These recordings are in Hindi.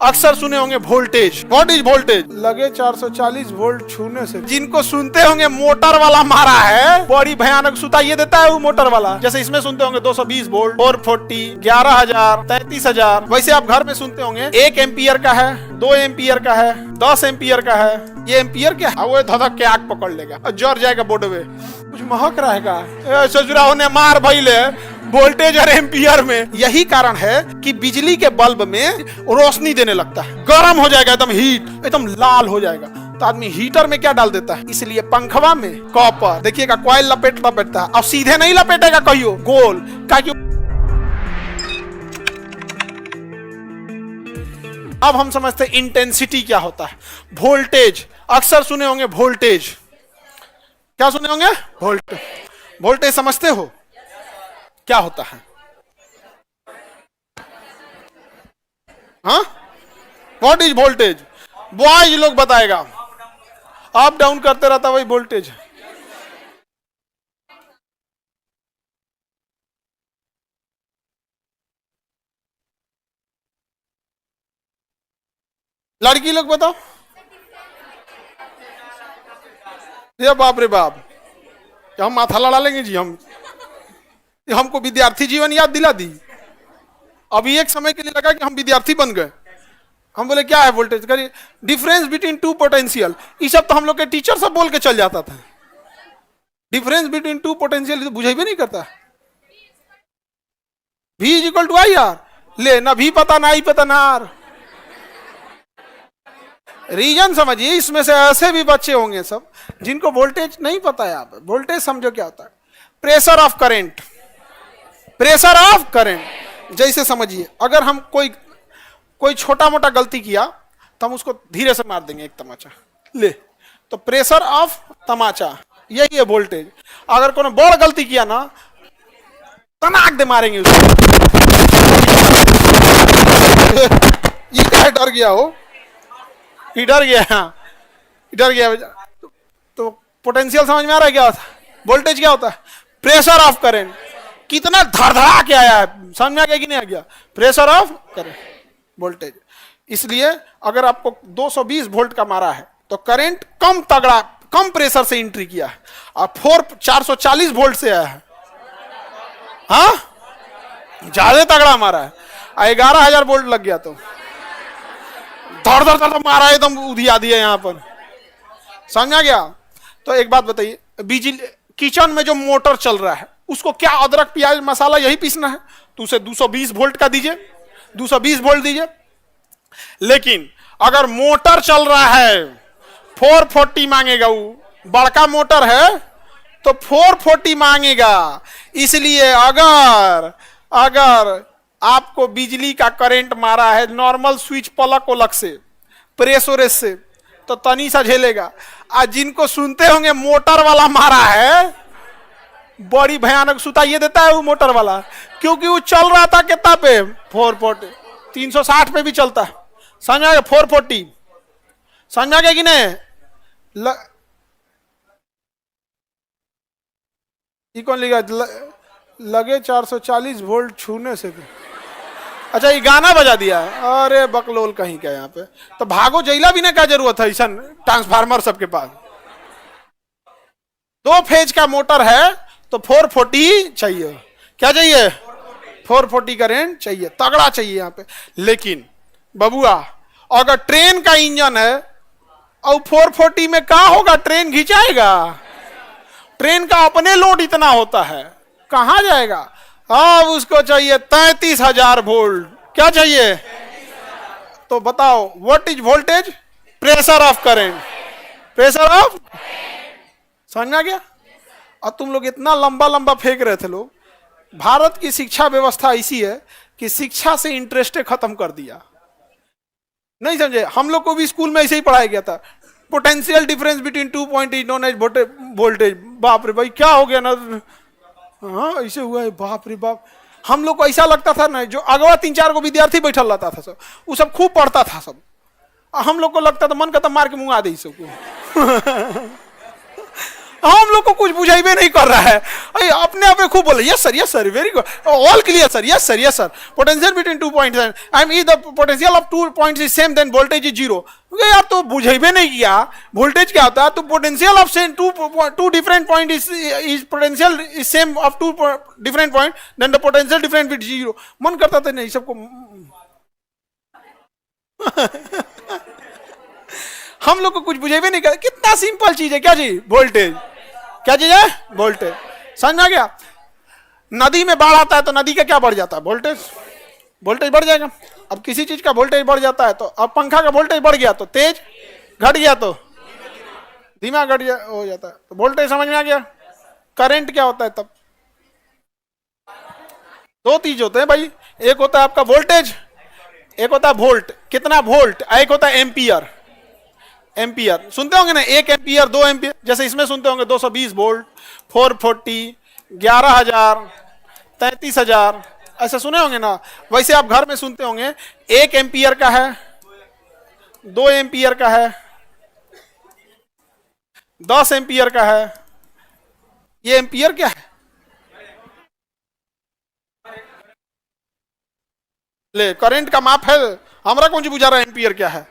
अक्सर सुने होंगे वोल्टेज। What is voltage? लगे 440 वोल्ट छूने से। जिनको सुनते होंगे मोटर वाला मारा है, बड़ी भयानक सुताइए देता है वो मोटर वाला। जैसे इसमें सुनते होंगे 220 वोल्ट, 440, 11,000, 33,000। वैसे आप घर में सुनते होंगे 1 एम्पियर का है, 2 एम्पियर का है, 10 एम्पियर का है। ये एम्पियर क्या है? वो धधक के आग पकड़ लेगा और जर जाएगा बोर्ड में, कुछ महक रहेगा। ससुरा होने मार भइले वोल्टेज और एम्पियर में। यही कारण है कि बिजली के बल्ब में रोशनी देने लगता है, गर्म हो जाएगा, एकदम हीट, एकदम लाल हो जाएगा। तो आदमी हीटर में क्या डाल देता है, इसलिए पंखवा में कॉपर देखिएगा कॉइल लपेटता है। अब सीधे नहीं लपेटेगा, कहियो गोल का। अब हम समझते हैं इंटेंसिटी क्या होता है। वोल्टेज अक्सर सुने होंगे, वोल्टेज क्या सुने होंगे? वोल्टेज समझते हो क्या होता है? हाँ, व्हाट इज वोल्टेज? बॉयज लोग बताएगा। अप डाउन करते रहता वही वोल्टेज। लड़की लोग बताओ। ये बाप रे बाप, हम माथा लड़ा लेंगे जी। हमको विद्यार्थी जीवन याद दिला दी। अभी एक समय के लिए लगा कि हम विद्यार्थी बन गए। हम बोले क्या है वोल्टेज? करिए डिफरेंस बिटवीन टू पोटेंशियल। ये सब तो हम लोग के टीचर सब बोल के चल जाता था। डिफरेंस बिटवीन टू पोटेंशियल तो बुझे भी नहीं करता। V is equal to I R. ले ना भी पता ना आई पता ना आर। रीजन समझिए। इसमें से ऐसे भी बच्चे होंगे सब जिनको वोल्टेज नहीं पता है। आप वोल्टेज समझो क्या होता है? Pressure of current. Pressure of current जैसे समझिए, अगर हम कोई छोटा मोटा गलती किया तो हम उसको धीरे से मार देंगे एक तमाचा। ले, तो प्रेशर ऑफ तमाचा, यही है वोल्टेज। अगर कोई बड़ गलती किया ना, तनाक दे मारेंगे उसको। ये क्या डर गया हो? ये डर गया। तो पोटेंशियल समझ में आ रहा है क्या होता है? वोल्टेज क्या होता है? Pressure of current. कितना धड़धड़ा के आया है, समझ में आ गया कि नहीं आ गया? Pressure of current voltage. इसलिए अगर आपको 220 वोल्ट का मारा है तो करंट कम तगड़ा, कम प्रेशर से एंट्री किया है, और 440 वोल्ट से आया है। हाँ, ज्यादा तगड़ा मारा है। 11,000 वोल्ट लग गया तो धड़ धड़ मारा, एकदम उधिया दिया यहाँ पर। समझ आ गया? तो एक बात बताइए, बिजली किचन में जो मोटर चल रहा है उसको क्या अदरक प्याज मसाला यही पीसना है? तो उसे 220 वोल्ट का दीजिए, 220 वोल्ट दीजिए। लेकिन अगर मोटर चल रहा है 440 मांगेगा। वो बड़का मोटर है तो 440 मांगेगा। इसलिए अगर आपको बिजली का करंट मारा है नॉर्मल स्विच प्लग ओलग से, प्रेस ओरेस से, तो तनी सा झेलेगा। आज जिनको सुनते होंगे मोटर वाला मारा है, बड़ी भयानक सुताइए देता है वो मोटर वाला। क्योंकि वो चल रहा था कितना पे? 440, 360 पे भी चलता है। समझ आ गया? 440 समझ आ गया कि नहीं? ये कौन लिखा? लगे 440 वोल्ट छूने से। अच्छा, ये गाना बजा दिया है। अरे बकलोल कहीं का यहाँ पे। तो भागो जैला भी ना, क्या जरूरत है ऐसा ट्रांसफार्मर सबके पास। 2 फेज का मोटर है तो 440 चाहिए। क्या चाहिए? 440 करंट चाहिए, तगड़ा चाहिए यहाँ पे। लेकिन बबुआ, अगर ट्रेन का इंजन है और 440 में क्या होगा? ट्रेन घिंचाएगा। ट्रेन का अपने लोड इतना होता है, कहां जाएगा? अब उसको चाहिए 33,000 वोल्ट। क्या चाहिए? तो बताओ what is voltage? Pressure of current. Pressure of, समझ में आ गया? और तुम लोग इतना लंबा लंबा फेंक रहे थे लोग। भारत की शिक्षा व्यवस्था ऐसी है कि शिक्षा से इंटरेस्ट खत्म कर दिया। नहीं समझे? हम लोग को भी स्कूल में ऐसे ही पढ़ाया गया था। Potential difference between 2 point is known as voltage. बाप रे भाई, क्या हो गया ना? हाँ, ऐसे हुआ है। बाप रे बाप, हम लोग को ऐसा लगता था ना, जो अगवा 3-4 को विद्यार्थी बैठल रहता था सब, वो सब खूब पढ़ता था सब। हम लोग को लगता था मन का तो मार के मुंह आ दे सबको। हम लोग को कुछ बुझाई भी नहीं कर रहा है, अपने आप में खूब बोले yes sir very good, all clear sir, yes sir, potential between 2 points and if the potential of 2 points is same then voltage is zero. यार तो बुझाई भी नहीं किया वोल्टेज क्या होता है, तो potential of two different point is potential is same of 2 different point then the potential different with zero. मन करता था नहीं सबको हम लोग को कुछ बुझे भी नहीं कर, कितना सिंपल चीज है, क्या चीज, वोल्टेज, क्या चीज है, वोल्टेज। समझ में आ गया? नदी में बाढ़ आता है तो नदी का क्या बढ़ जाता है, वोल्टेज, वोल्टेज बढ़ जाएगा। अब किसी चीज का वोल्टेज बढ़ जाता है तो अब पंखा का वोल्टेज बढ़ गया तो तेज, घट गया तो धीमा घट हो जाता है, तो वोल्टेज समझ में आ गया। करंट क्या होता है तब, दो चीज होते हैं भाई, एक होता है आपका वोल्टेज, एक होता है वोल्ट, कितना वोल्ट, एक होता है एम्पियर। एम्पियर सुनते होंगे ना, 1 एम्पियर 2 एम्पियर, जैसे इसमें सुनते होंगे 220 वोल्ट, 440, 11,000, 33,000, ऐसे सुने होंगे ना। वैसे आप घर में सुनते होंगे 1 एम्पियर का है, 2 एम्पियर का है, 10 एम्पियर का है। ये एम्पियर क्या है, ले करंट का माप है, हमारा कौन सी बुझा रहा है एम्पियर क्या है।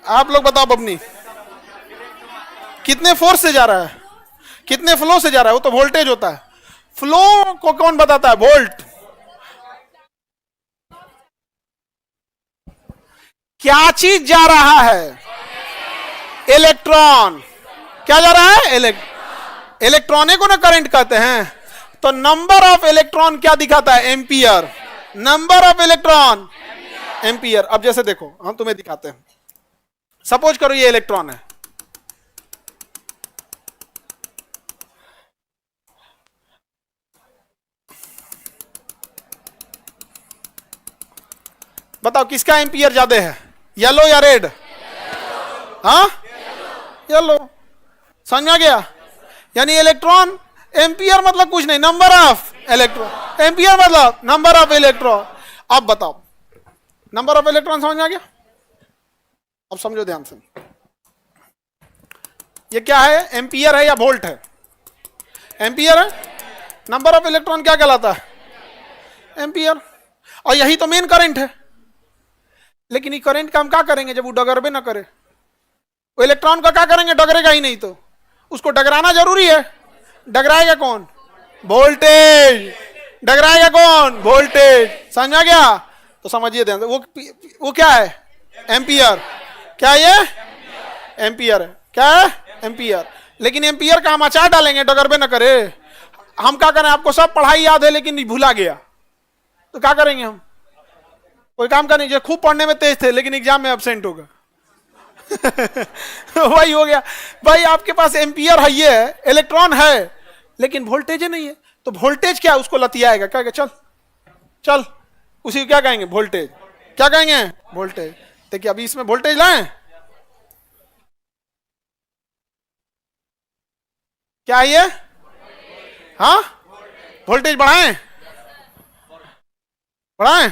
आप लोग बताओ अपनी, कितने फोर्स से जा रहा है, कितने फ्लो से जा रहा है, वो तो वोल्टेज होता है। फ्लो को कौन बताता है, वोल्ट। क्या चीज जा रहा है, इलेक्ट्रॉन। क्या जा रहा है, इलेक्ट्रॉनिक को ना करंट कहते हैं। तो नंबर ऑफ इलेक्ट्रॉन क्या दिखाता है, ampere. Number of electron ampere. अब जैसे देखो हम तुम्हें दिखाते हैं, सपोज करो ये इलेक्ट्रॉन है, बताओ किसका एम्पियर ज्यादा है, येलो या रेड, हाँ येलो। समझ में आ गया? यानी इलेक्ट्रॉन, एम्पियर मतलब कुछ नहीं, नंबर ऑफ इलेक्ट्रॉन, एम्पियर मतलब नंबर ऑफ इलेक्ट्रॉन। अब बताओ नंबर ऑफ इलेक्ट्रॉन समझ में आ गया? अब समझो ध्यान से, ये क्या है, एम्पियर है या वोल्ट है, एम्पियर है। नंबर ऑफ इलेक्ट्रॉन क्या कहलाता है, एम्पियर। और यही तो मेन करंट है। लेकिन ये करंट का हम क्या करेंगे जब वो डगरबे ना करे, वो इलेक्ट्रॉन का क्या करेंगे, डगरेगा ही नहीं, तो उसको डगराना जरूरी है। डगराएगा कौन, वोल्टेज। डगराएगा कौन, वोल्टेज। समझ में आ गया? तो समझिए ध्यान से, वो क्या है, एम्पियर। क्या है ये, एम्पियर है। क्या है, एम्पियर। लेकिन एम्पियर का हम अचार डालेंगे डगरबे ना करे। हम क्या करें, आपको सब पढ़ाई याद है लेकिन भूला गया, तो क्या करेंगे हम, कोई काम का नहीं, जो खूब पढ़ने में तेज थे लेकिन एग्जाम में एब्सेंट होगा। वही हो गया भाई, आपके पास एम्पियर है, ये है, इलेक्ट्रॉन है, लेकिन वोल्टेज नहीं है। तो वोल्टेज क्या, उसको लतियाएगा, क्या चल चल, उसी को क्या कहेंगे, वोल्टेज। क्या कहेंगे, वोल्टेज। देखिए अभी इसमें वोल्टेज लाएं, क्या ये, हाँ वोल्टेज बढ़ाएं, बढ़ाएं,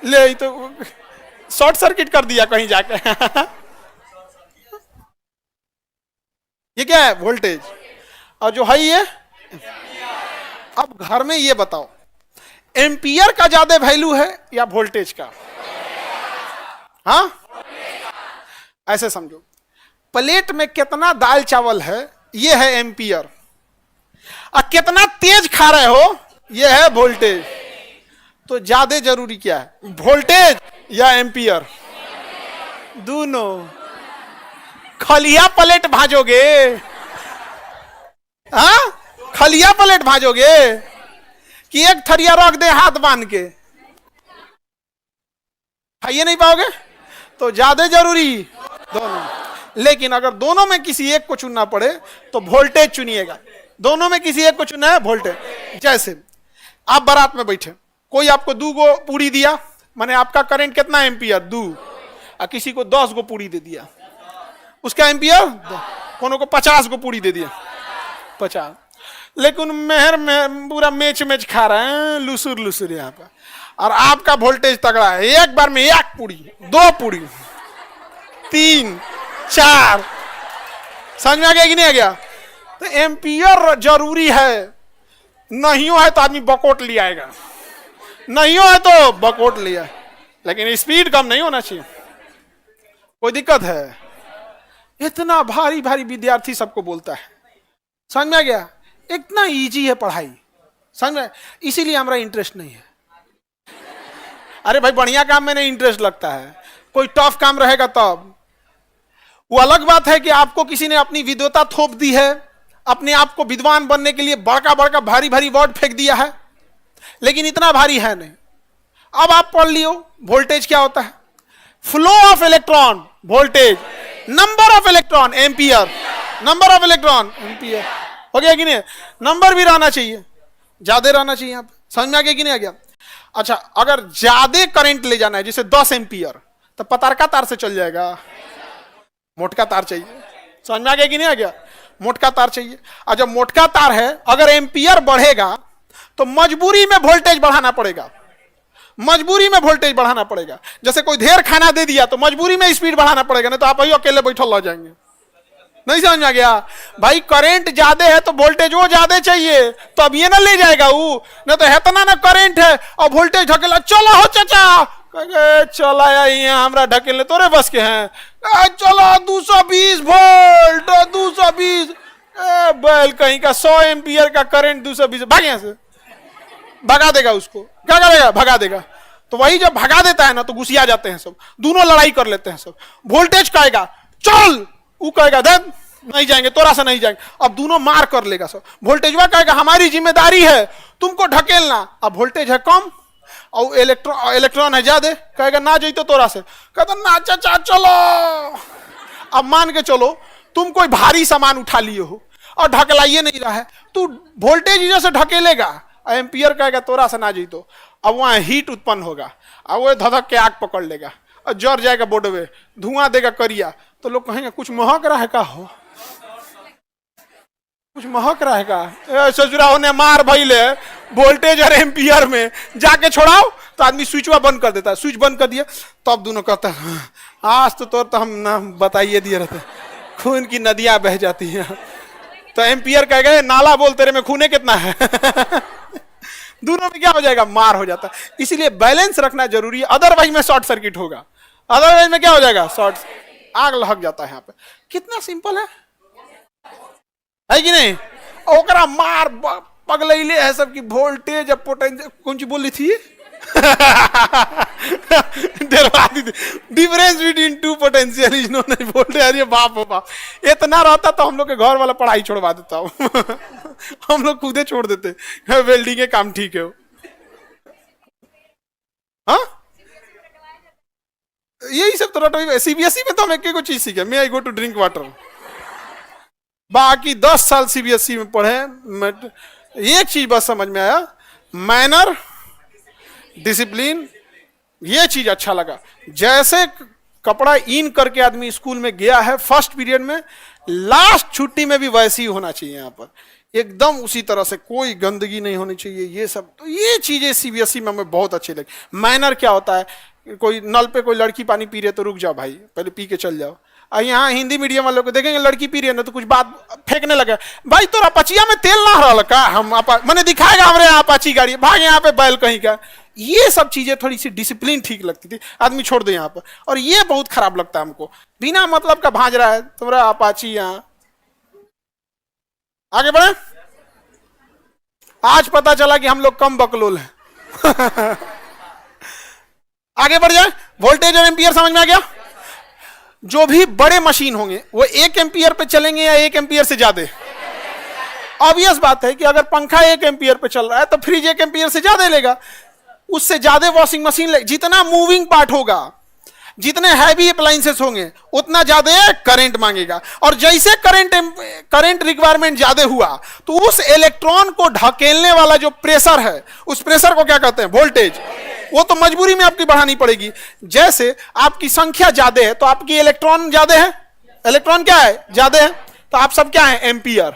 ले तो शॉर्ट सर्किट कर दिया कहीं जाके। ये क्या है, वोल्टेज। और जो है ये, अब घर में ये बताओ, एम्पियर का ज्यादा वैल्यू है या वोल्टेज का, हाँ ऐसे समझो, प्लेट में कितना दाल चावल है ये है एम्पियर, और कितना तेज खा रहे हो ये है वोल्टेज। तो ज्यादा जरूरी क्या है, वोल्टेज या एम्पियर, दोनों। खलिया प्लेट भाजोगे, हाँ खलिया प्लेट भाजोगे कि एक थरिया रख दे हाथ बांध के, खाइए नहीं पाओगे। तो ज्यादा जरूरी दोनों। लेकिन अगर दोनों में किसी एक को चुनना पड़े तो वोल्टेज चुनिएगा। दोनों में किसी एक को चुनना है, वोल्टेज। जैसे आप बारात में बैठे, कोई आपको 2 गो पूरी दिया, माने आपका करंट कितना एम्पियर, 2, और किसी को 10 गो पूरी दे दिया, उसका एम्पियर, कोनो को 50 गो पूरी दे दिया, 50। लेकिन मेहर में पूरा मेच खा रहे हैं, लुसुर लुसुर यहाँ पर, और आपका वोल्टेज तगड़ा है, एक बार में 1 पूरी 2 पूरी, 3 4। समझ में आ गया कि नहीं आ गया? तो एम्पियर जरूरी है, नहीं है तो आदमी बकोट ले आएगा, नहीं है तो बकोट लिया, लेकिन स्पीड कम नहीं होना चाहिए। कोई दिक्कत है? इतना भारी भारी विद्यार्थी सबको बोलता है, समझ में आ गया? इतना इजी है पढ़ाई, समझ में? इसीलिए हमारा इंटरेस्ट नहीं है। अरे भाई बढ़िया काम में नहीं इंटरेस्ट लगता है, कोई टफ काम रहेगा तब। वो अलग बात है कि आपको किसी ने अपनी विद्वता थोप दी है, अपने आप को विद्वान बनने के लिए बड़का बड़का भारी भारी वर्ड फेंक दिया है, लेकिन इतना भारी है नहीं। अब आप पढ़ लियो वोल्टेज क्या होता है, flow of electron voltage, number of electron ampere, number of electron ampere. हो गया कि नहीं? नंबर भी रहना चाहिए, ज्यादा रहना चाहिए। आप समझ में आ गया कि नहीं आ गया? अच्छा, अगर ज्यादा करंट ले जाना है जैसे 10 एम्पियर, तो पतारका तार से चल जाएगा, मोटका तार चाहिए। समझ में आ गया कि नहीं आ गया? मोटका तार चाहिए। और जब मोटका तार है, अगर एम्पियर बढ़ेगा तो मजबूरी में वोल्टेज बढ़ाना पड़ेगा, मजबूरी में वोल्टेज बढ़ाना पड़ेगा। जैसे कोई ढेर खाना दे दिया तो मजबूरी में स्पीड बढ़ाना पड़ेगा, नहीं तो आप अकेले बैठल रह जाएंगे। नहीं समझ में आ गया? भाई करंट ज्यादा है तो वोल्टेज वो ज्यादा चाहिए, तो अब ये ना ले जाएगा वो, नहीं तो इतना ना करंट है और वोल्टेज ढकेला, चलो हो चाचा, चला यहाँ हमरा ढकेलने तोरे बस के हैं, चलो 220 वोल्ट 220, बैल कहीं का 100 एम्पियर का करंट 220, भाग यहाँ से, भगा देगा उसको। क्या करेगा? भगा देगा। तो वही जब भगा देता है ना तो गुस्सिया जाते हैं सब, दोनों लड़ाई कर लेते हैं सब। वोल्टेज कहेगा चल, वो कहेगा देख नहीं जाएंगे, तोरा से नहीं जाएंगे। अब दोनों मार कर लेगा सब। वोल्टेजवा कहेगा हमारी जिम्मेदारी है तुमको ढकेलना, अब वोल्टेज है कम और इलेक्ट्रॉन है ज्यादा, कहेगा ना जाइए तो तोरा से, कहता ना चाचा चलो। अब मान के चलो तुम कोई भारी सामान उठा लिए हो और ढकलाइए नहीं रहा है, तू वोल्टेज इधर से ढकेलेगा, एम्पियर कहेगा तोरा से ना जीतो। अब वहां हीट उत्पन्न होगा, अब वो धधक के आग पकड़ लेगा और जर जाएगा बोर्डवे, धुआं देगा करिया, तो लोग कहेंगे कुछ महक रहा है का हो, कुछ महक रहा है का? ससुरा होने मार भइले वोल्टेज और एम्पियर में, जाके छोड़ाओ तो आदमी स्विचवा बंद कर देता है। स्विच बंद कर दिया तब तो दोनों कहता है आज तो हम ना बताइए दिए रहते, खून की नदियां बह जाती हैं। तो एम्पियर कह गए नाला बोल तेरे में खूने कितना है। दोनों में क्या हो जाएगा? मार हो जाता है। इसीलिए बैलेंस रखना जरूरी है, अदरवाइज में शॉर्ट सर्किट होगा, अदरवाइज में क्या हो जाएगा? शॉर्ट, आग लग जाता है। यहाँ पे कितना सिंपल है कि नहीं? ओकरा मार पगलैले है सब की वोल्टेज और पोटेंशियल, कौन सी बोली थी? Difference between two potential is known as voltage. अरे बाप हो बाप, इतना रहता तो हम लोग के घर वाला पढ़ाई छोड़वा देता हूँ। हम लोग खुदे छोड़ देते, वेल्डिंग के काम ठीक है। हाँ यही सब तो सीबीएसई में तो हम एक चीज सीखे, मे आई गो टू ड्रिंक वाटर। बाकी 10 साल सीबीएसई में पढ़े, एक चीज बस समझ में आया, मैनर डिसिप्लिन, ये चीज अच्छा लगा। जैसे कपड़ा इन करके आदमी स्कूल में गया है फर्स्ट पीरियड में, लास्ट छुट्टी में भी वैसे ही होना चाहिए। यहाँ पर एकदम उसी तरह से, कोई गंदगी नहीं होनी चाहिए। ये सब तो ये चीजें सीबीएसई में हमें बहुत अच्छी लगी। मैनर क्या होता है? कोई नल पे कोई लड़की पानी पी रहे तो रुक जाओ भाई, पहले पी के चल जाओ। और यहाँ हिंदी मीडियम वालों को देखेंगे लड़की पी रही है ना तो कुछ बात फेंकने लगे, भाई तो अपाचिया में तेल ना रहा का, हम मैंने दिखाएगा हमारे यहाँ अपाची गाड़ी, भाग यहाँ पे बैल कहीं का। ये सब चीजें थोड़ी सी डिसिप्लिन ठीक लगती थी, आदमी छोड़ दे यहाँ पर। और ये बहुत खराब लगता है हमको, बिना मतलब का भांज रहा है तुम्हारा अपाची यहाँ। आगे बढ़े। आज पता चला कि हम लोग कम बकलोल हैं। आगे बढ़ जाए। वोल्टेज और एम्पियर समझ में आ गया? जो भी बड़े मशीन होंगे वो 1 एम्पियर पे चलेंगे या 1 एम्पियर से ज्यादा? ऑब्वियस बात है कि अगर पंखा 1 एम्पियर पे चल रहा है तो फ्रिज 1 एम्पियर से ज्यादा लेगा, उससे ज्यादा वॉशिंग मशीन ले। जितना मूविंग पार्ट होगा, जितने हैवी अप्लायंसेस होंगे, उतना ज्यादा करंट मांगेगा। और जैसे करंट रिक्वायरमेंट ज्यादा हुआ तो उस इलेक्ट्रॉन को ढकेलने वाला जो प्रेशर है, उस प्रेशर को क्या कहते हैं? वोल्टेज। वो तो मजबूरी में आपकी बढ़ानी पड़ेगी। जैसे आपकी संख्या ज्यादा है तो आपकी इलेक्ट्रॉन ज्यादा है, इलेक्ट्रॉन क्या है? ज्यादा है, तो आप सब क्या है? एम्पियर।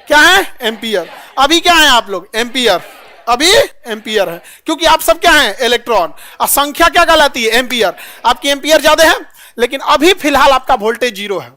क्या है? एम्पियर। अभी क्या है आप लोग? एम्पियर। अभी एम्पियर है, क्योंकि आप सब क्या हैं? इलेक्ट्रॉन। और संख्या क्या कहलाती है? एम्पियर। आपकी एम्पियर ज्यादा है, लेकिन अभी फिलहाल आपका वोल्टेज जीरो है,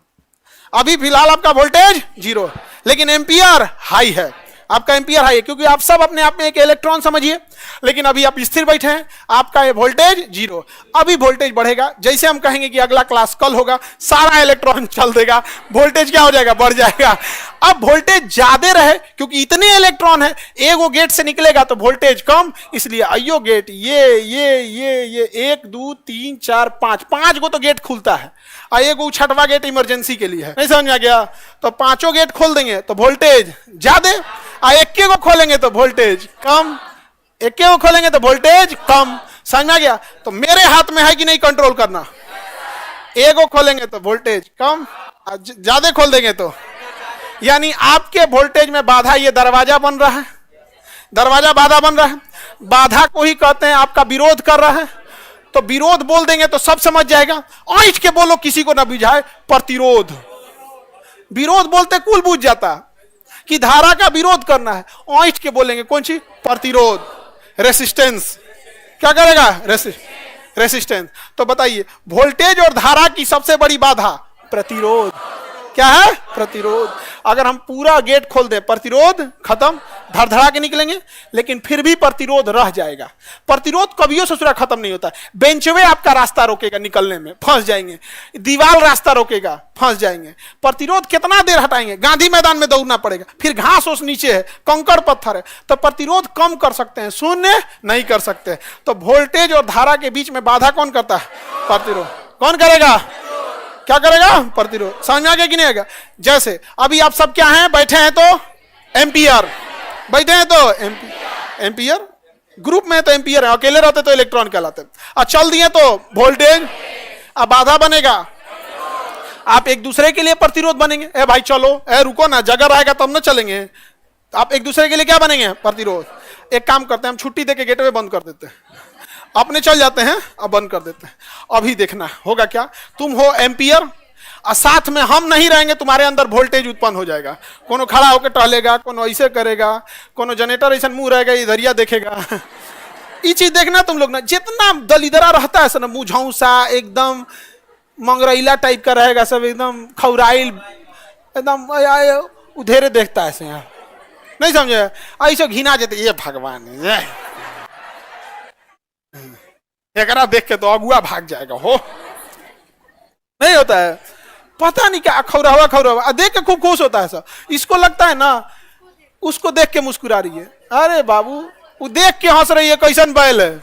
अभी फिलहाल आपका वोल्टेज जीरो है, लेकिन एम्पियर हाई है, आपका एम्पियर हाई है, क्योंकि आप सब अपने आप में एक इलेक्ट्रॉन समझिए, लेकिन अभी आप स्थिर बैठे हैं, आपका ये वोल्टेज जीरो। अभी वोल्टेज बढ़ेगा, जैसे हम कहेंगे कि अगला क्लास कल होगा, सारा इलेक्ट्रॉन चल देगा, वोल्टेज क्या हो जाएगा, बढ़ जाएगा। अब वोल्टेज ज्यादा रहे क्योंकि इतने इलेक्ट्रॉन है, एगो गेट से निकलेगा तो वोल्टेज कम, इसलिए आइयो गेट ये 1 2 3 4 5 गो तो गेट खुलता है, और एगो छठवा गेट इमरजेंसी के लिए है, नहीं समझ में आ गया? तो पांचों गेट खोल देंगे तो वोल्टेज ज्यादा, और एक को खोलेंगे तो वोल्टेज कम, एक को खोलेंगे तो वोल्टेज कम, समझ में आ गया? तो मेरे हाथ में है कि नहीं कंट्रोल करना, एगो खोलेंगे तो वोल्टेज कम, ज्यादा खोल देंगे तो, यानी आपके वोल्टेज में बाधा, ये दरवाजा बन रहा है, दरवाजा बाधा बन रहा है, बाधा को ही कहते हैं आपका विरोध कर रहा है, तो विरोध बोल देंगे तो सब समझ जाएगा, ऐठ के बोलो किसी को ना बुझाए, प्रतिरोध। विरोध बोलते कुल बुझ जाता कि धारा का विरोध करना है, ऐठ के बोलेंगे कौन सी, प्रतिरोध, रेसिस्टेंस। क्या करेगा, रेसिस्टेंस। तो बताइए वोल्टेज और धारा की सबसे बड़ी बाधा प्रतिरोध, क्या है, प्रतिरोध। अगर हम पूरा गेट खोल दें, प्रतिरोध खत्म, धड़धड़ा के निकलेंगे, लेकिन फिर भी प्रतिरोध रह जाएगा। प्रतिरोध कभियो ससुरा खत्म नहीं होता। बेंचवे आपका रास्ता रोकेगा, निकलने में फंस जाएंगे, दीवार रास्ता रोकेगा, फंस जाएंगे। प्रतिरोध कितना देर हटाएंगे, गांधी मैदान में दौड़ना पड़ेगा, फिर घास ओस नीचे है, कंकड़ पत्थर है, तो प्रतिरोध कम कर सकते हैं, शून्य नहीं कर सकते। तो वोल्टेज और धारा के बीच में बाधा कौन करता है, प्रतिरोध। कौन करेगा, क्या करेगा, प्रतिरोध। समझ में आ गया कि नहीं आएगा? जैसे अभी आप सब क्या हैं, बैठे हैं तो एम्पियर, बैठे हैं तो एम्पियर, ग्रुप में तो एम्पियर है, अकेले रहते तो इलेक्ट्रॉन कहलाते। और चल दिए तो वोल्टेज, अब बाधा बनेगा, आप एक दूसरे के लिए प्रतिरोध बनेंगे, ए भाई चलो, ए रुको ना, जगह रहेगा तब ना चलेंगे। आप एक दूसरे के लिए क्या बनेंगे, प्रतिरोध। एक काम करते हैं, हम छुट्टी देके गेटवे बंद कर देते हैं, अपने चल जाते हैं, अब बंद कर देते हैं। अभी देखना होगा क्या, तुम हो एम्पियर और साथ में हम नहीं रहेंगे, तुम्हारे अंदर वोल्टेज उत्पन्न हो जाएगा। कोनो खड़ा होकर टहलेगा, कोनो ऐसे करेगा, कोनो जनरेटर ऐसा मुंह रहेगा, इधरिया देखेगा। ये चीज देखना तुम लोग ना, जितना दलिदरा रहता है ना, मुझौसा एकदम मंगरैला टाइप का रहेगा, सब एकदम खौराइल, एकदम उधेरे देखता है ऐसे, नहीं समझे, ऐसे घिना जाते, ये भगवान एकरा देख के तो अगुआ भाग जाएगा, हो नहीं होता है, पता नहीं क्या खौरा देख के खूब खुश होता है सब। इसको लगता है ना, उसको देख के मुस्कुरा रही है, अरे बाबू वो देख के हंस रही है, कैसन बैल है।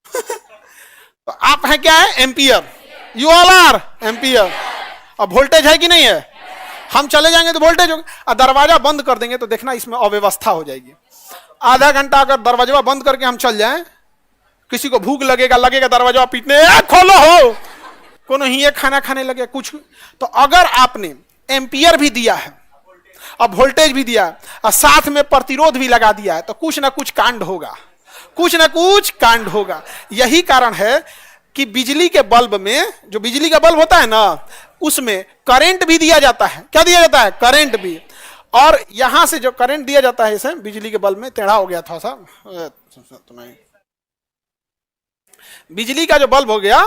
तो आप हैं क्या है, ampere, you all are ampere. अब वोल्टेज है कि नहीं है, हम चले जाएंगे तो वोल्टेज होगा। दरवाजा बंद कर देंगे तो देखना इसमें अव्यवस्था हो जाएगी। आधा घंटा अगर दरवाजा बंद करके हम चल जाएं, किसी को भूख लगेगा दरवाजा पीटने, खोलो हो, कोनो ही खाना खाने लगे कुछ। तो अगर आपने एम्पियर भी दिया है, अब वोल्टेज भी दिया और साथ में प्रतिरोध भी लगा दिया है, तो कुछ ना कुछ कांड होगा, कुछ ना कुछ कांड होगा। यही कारण है कि बिजली के बल्ब में, जो बिजली का बल्ब होता है ना, उसमें करंट भी दिया जाता है। क्या दिया जाता है, करंट भी। और यहां से जो करंट दिया जाता है इसे, बिजली के बल्ब में टेढ़ा हो गया था सब, बिजली का जो बल्ब हो गया,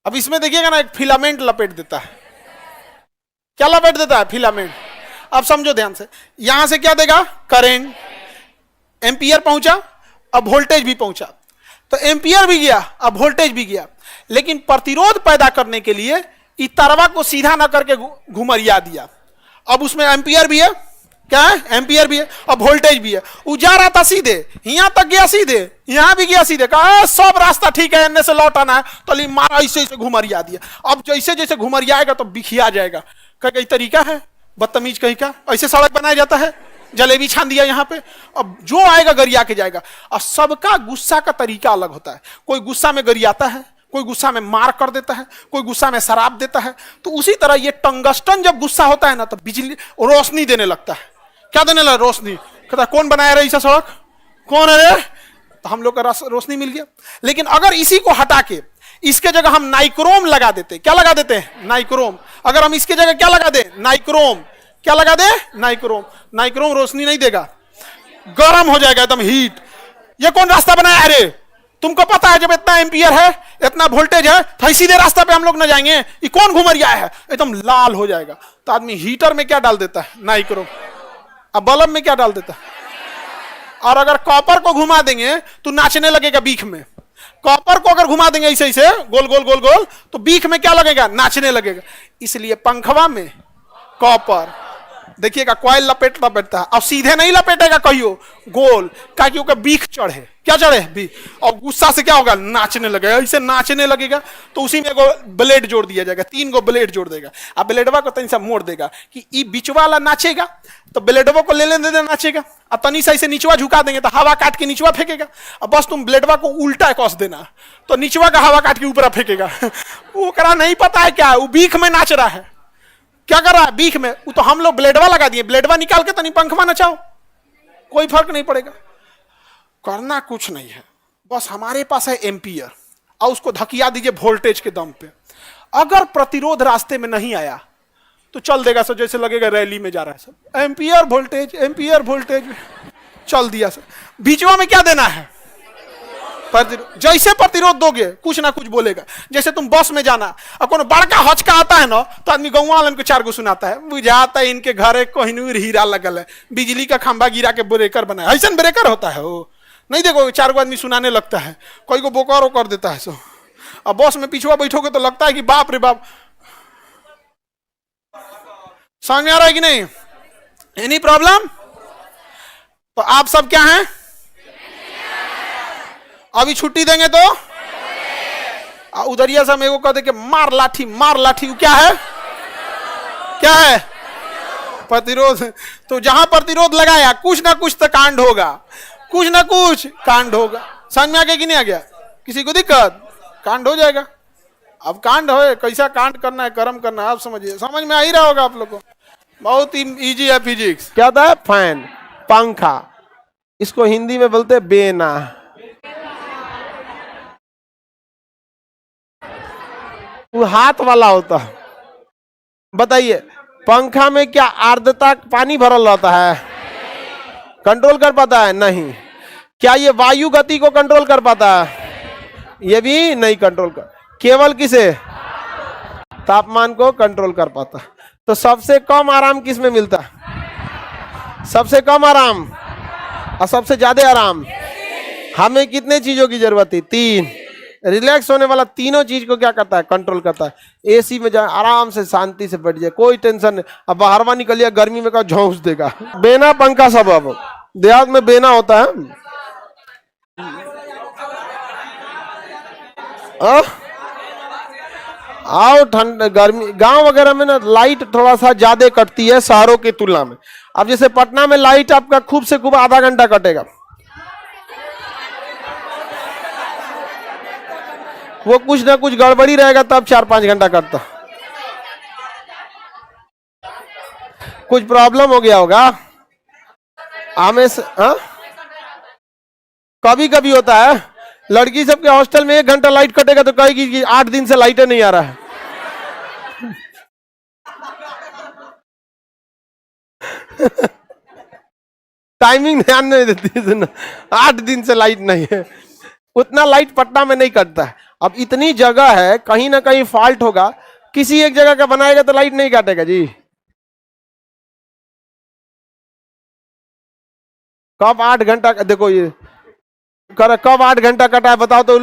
अब इसमें देखिएगा ना, एक फिलामेंट लपेट देता है। क्या लपेट देता है, फिलामेंट। अब समझो ध्यान से, यहां से क्या देगा, करंट, एम्पियर पहुंचा, अब वोल्टेज भी पहुंचा, तो एम्पियर भी गया, अब वोल्टेज भी गया। लेकिन प्रतिरोध पैदा करने के लिए इस तरवा को सीधा ना करके घुमरिया दिया। अब उसमें एम्पियर भी है, क्या है, एम्पियर भी है, अब वोल्टेज भी है। जा रहा था सीधे, यहां तक गया सीधे, यहां भी गया सीधे, कहा सब रास्ता ठीक है, इनमें से लौट आना है, तो मारा ऐसे ऐसे घुमरिया दिया। अब जैसे जैसे घुमरियाएगा तो बिखिया जाएगा। कई तरीका है, बदतमीज कहीं का, ऐसे सड़क बनाया जाता है, जलेबी छान दिया यहाँ पे, अब जो आएगा गरिया के जाएगा। और सबका गुस्सा का तरीका अलग होता है, कोई गुस्सा में गरियाता है, कोई गुस्सा में मार कर देता है, कोई गुस्सा में शराब देता है। तो उसी तरह ये टंगस्टन जब गुस्सा होता है ना, तो बिजली रोशनी देने लगता है। क्या देने लगा, रोशनी। कहता कौन बनाया रे ऐसा सड़क, कौन है रे, तो हम लोग का रोशनी मिल गया। लेकिन अगर इसी को हटा के इसके जगह हम नाइक्रोम लगा देते, क्या लगा देते हैं? नाइक्रोम। अगर हम इसके जगह क्या लगा दे? नाइक्रोम। क्या लगा दे? नाइक्रोम। नाइक्रोम रोशनी नहीं देगा, गर्म हो जाएगा एकदम हीट। ये कौन रास्ता बनाया? अरे तुमको पता है जब इतना एम्पियर है, इतना वोल्टेज है, तो सीधे रास्ता पे हम लोग न जाएंगे। ये कौन घुमरिया है? एकदम लाल हो जाएगा। तो आदमी हीटर में क्या डाल देता है? नाइक्रोम। अब बल्ब में क्या डाल देता है? और अगर कॉपर को घुमा देंगे तो नाचने लगेगा बीख में। कॉपर को अगर घुमा देंगे ऐसे ऐसे गोल गोल गोल गोल, तो बीख में क्या लगेगा? नाचने लगेगा। इसलिए पंखवा में कॉपर देखिएगा कॉइल लपेटता है, अब सीधे नहीं लपेटेगा कहियो, गोल, क्योंकि बीख चढ़े। क्या चढ़े? बीख। और गुस्सा से क्या होगा? नाचने लगेगा। ऐसे नाचने लगेगा तो उसी में एगो ब्लेड जोड़ दिया जाएगा, 3 गो ब्लेड जोड़ देगा। अब ब्लेडवा को तनी सा मोड़ देगा कि ई बीचवा वाला नाचेगा तो ब्लेडवा को ले लेने दे नाचेगा। अब तनी सा इसे नीचवा झुका देंगे तो हवा काट के नीचवा फेंकेगा। अब बस तुम ब्लेडवा को उल्टा कस देना तो नीचवा का हवा काट के ऊपर फेंकेगा। वो करा नहीं पता है क्या, वो बीख में नाच रहा है। क्या कर रहा है? बीख में। वो तो हम लोग ब्लेडवा लगा दिए, ब्लेडवा निकाल के तनी पंखवा नचाओ, कोई फर्क नहीं पड़ेगा। करना कुछ नहीं है, बस हमारे पास है एम्पियर और उसको धकिया दीजिए वोल्टेज के दम पे। अगर प्रतिरोध रास्ते में नहीं आया तो चल देगा सर, जैसे लगेगा रैली में जा रहा है सब। एम्पियर वोल्टेज चल दिया सर। बीचवा में क्या देना है? जैसे प्रतिरोध दोगे कुछ ना कुछ बोलेगा। जैसे तुम बस में जाना और कोनो बड़का हचका आता है ना तो आदमी गौवा वालन को 4 गो सुनाता है, बुझाता है इनके घरे कोहिनूर हीरा लगल है, बिजली का खंभा गिरा के ब्रेकर बनाया। ऐसा ब्रेकर होता है वो नहीं, देखो 4 गो आदमी सुनाने लगता है, कोई को बोकारो कर देता है सो। अब बस में पिछुआ बैठोगे तो लगता है कि बाप रे बाप। समझ में आ रहा है कि नहीं? Any problem? तो आप सब क्या हैं? अभी छुट्टी देंगे तो उधरिया से हम एगो कह दे के मार लाठी। क्या है? क्या है? प्रतिरोध। तो जहां प्रतिरोध लगाया कुछ ना कुछ तो कांड होगा, कुछ ना कुछ कांड होगा। समझ में आ गया कि नहीं आ गया? किसी को दिक्कत? कांड हो जाएगा। अब कांड हो, कैसा कांड करना है, कर्म करना है, आप समझिए। समझ में आ ही रहा होगा आप लोग को, बहुत ही इजी है फिजिक्स। क्या होता है? फैन, पंखा। इसको हिंदी में बोलते हैं बेना। वो हाथ वाला होता है। बताइए, पंखा में क्या आर्द्रता पानी भरल रहता है? कंट्रोल कर पाता है? नहीं। क्या ये वायु गति को कंट्रोल कर पाता है? ये भी नहीं कंट्रोल कर। केवल किसे? तापमान को कंट्रोल कर पाता है। तो सबसे कम आराम किस में मिलता है? सबसे कम आराम और सबसे ज्यादा आराम। हमें कितने चीजों की जरूरत है? 3। रिलैक्स होने वाला तीनों चीज को क्या करता है? कंट्रोल करता है। एसी में जाए आराम से शांति से बैठ जाए, कोई टेंशन नहीं। अब बाहरवा निकलिए गर्मी में का झोंस देगा। बेना पंखा सब अब देहात में बेना होता है। आओ ठंड गर्मी गांव वगैरह में ना लाइट थोड़ा सा ज्यादा कटती है शहरों की तुलना में। अब जैसे पटना में लाइट आपका खूब से खूब आधा घंटा कटेगा, वो कुछ ना कुछ गड़बड़ी रहेगा तब 4-5 घंटा कटता। कुछ प्रॉब्लम हो गया होगा हमें कभी कभी होता है। लड़की सबके हॉस्टल में 1 घंटा लाइट कटेगा तो कहेगी कि 8 दिन से लाइट नहीं आ रहा है। टाइमिंग ध्यान नहीं देती, 8 दिन से लाइट नहीं है। उतना लाइट पटना में नहीं कटता है। अब इतनी जगह है, कहीं ना कहीं फॉल्ट होगा, किसी एक जगह का बनाएगा तो लाइट नहीं काटेगा जी। कब 8 घंटा देखो ये कब 8 घंटा कटा है बताओ तो।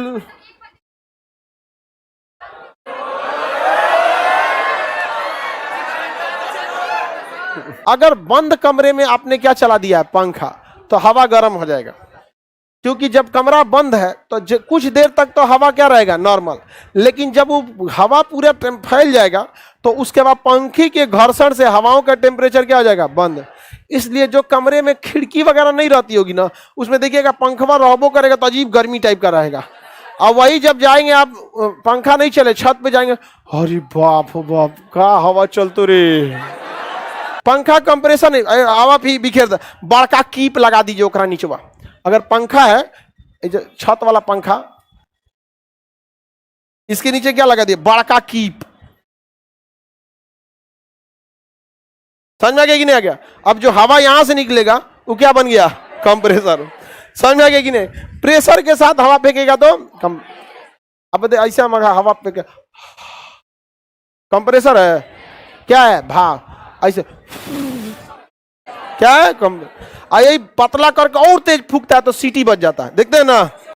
अगर बंद कमरे में आपने क्या चला दिया है? पंखा, तो हवा गर्म हो जाएगा। क्योंकि जब कमरा बंद है तो कुछ देर तक तो हवा क्या रहेगा? नॉर्मल। लेकिन जब वो हवा पूरा फैल जाएगा तो उसके बाद पंखे के घर्षण से हवाओं का टेम्परेचर क्या हो जाएगा? बंद। इसलिए जो कमरे में खिड़की वगैरह नहीं रहती होगी ना, उसमें देखिएगा पंखा रहबो करेगा तो अजीब गर्मी टाइप का रहेगा। और वही जब जाएंगे आप, पंखा नहीं चले, छत पे जाएंगे, अरे बाप हो बाप का हवा चलतो रे। पंखा कंप्रेसर नहीं, हवा भी बिखेर दे। बड़का कीप लगा दीजिए ओकरा नीचवा। अगर पंखा है ये जो छत वाला पंखा, इसके नीचे क्या लगा दिया, बड़का कीप। समझ में आ गया कि नहीं आ गया? अब जो हवा यहां से निकलेगा वो क्या बन गया, कंप्रेसर। समझ में आ गया कि नहीं? प्रेशर के साथ हवा फेंकेगा तो कम। अब ऐसा मगा हवा फेंके, कंप्रेसर है, क्या है, भाप। ऐसे क्या है, कम। यही पतला करके और तेज फूकता है तो सीटी बज जाता है, देखते हैं ना।